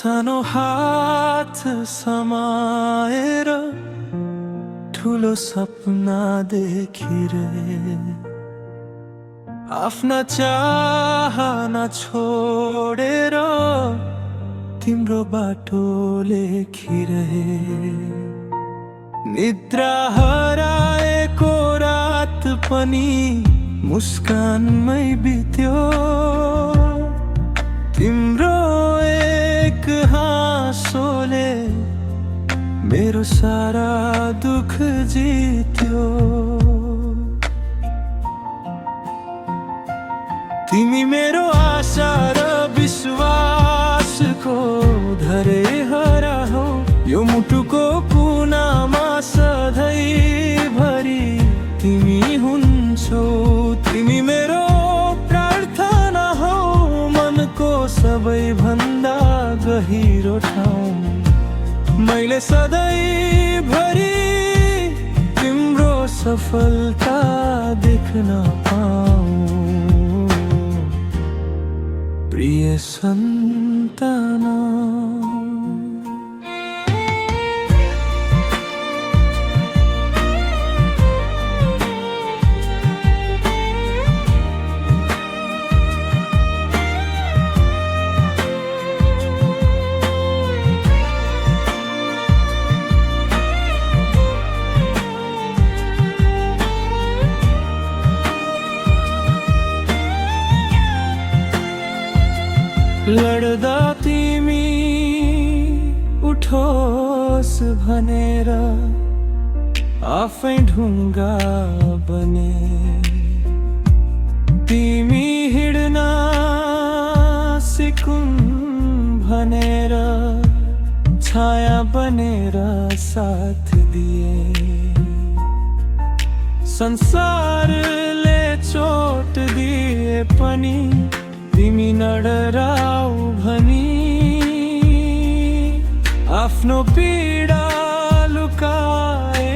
सानो हात समाएर ठुलो सपना देखिरहे, आफ्ना चाहना छोडेर तिम्रो बाटो लेखिरहे। निद्रा हराएको रात पनि मुस्कानमै बित्यो, तिम्रो एक हाँसोले मेरो सारा दुख जित्यो। तिमी मेरो आशा र विश्वासको धरेहरा हौ, यो मुटुको कुनामा सधैँभरि तिमी हुन्छौ। तिमी मेरो प्रार्थना हौ, मनको सबैभन्दा गहिरो ठाउँ। मैले सधैँभरि तिम्रो सफलता देख्न पाऊँ, प्रिय सन्ताना। लड्दा तिमी उठोस भनेर आफै ढुङ्गा बने, तिमी हिँड्न सिकुन् भनेर छाया बनेर साथ दिए। संसारले चोट दिए पनि तिमी नडराऊ भनी, आफ्नो पीडा लुकाए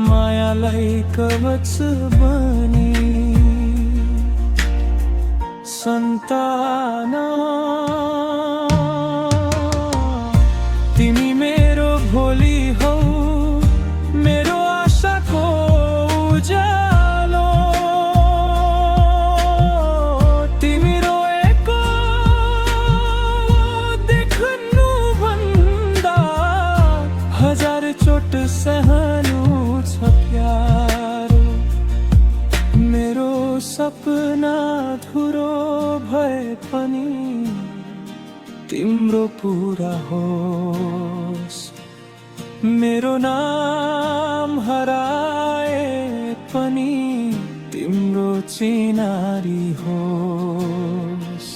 मायालाई कवच बनी। सन्ताना, तिमी मेरो भोलि हौ, मेरो आशाको उज्यालो। तिमी रोएको देख्नु भन्दा हजार चोट सहनु छ प्यारो। मेरो सपना धुरो भए पनि तिम्रो पुरा होस्, मेरो नाम हराए पनि तिम्रो चिनारी होस्।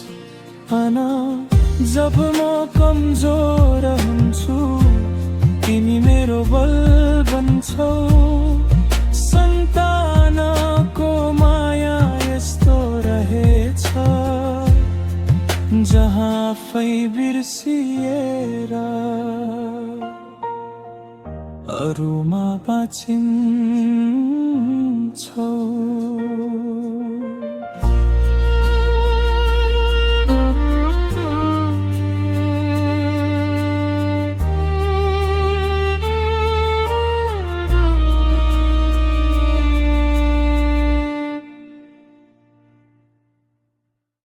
आना, जब म कमजोर हुन्छु तिमी मेरो बल बन्छौ। सन्तानको माया यस्तो रहेछ, जहाँ आफै बिर्सिएर अरूमा बाँचिन्छौ।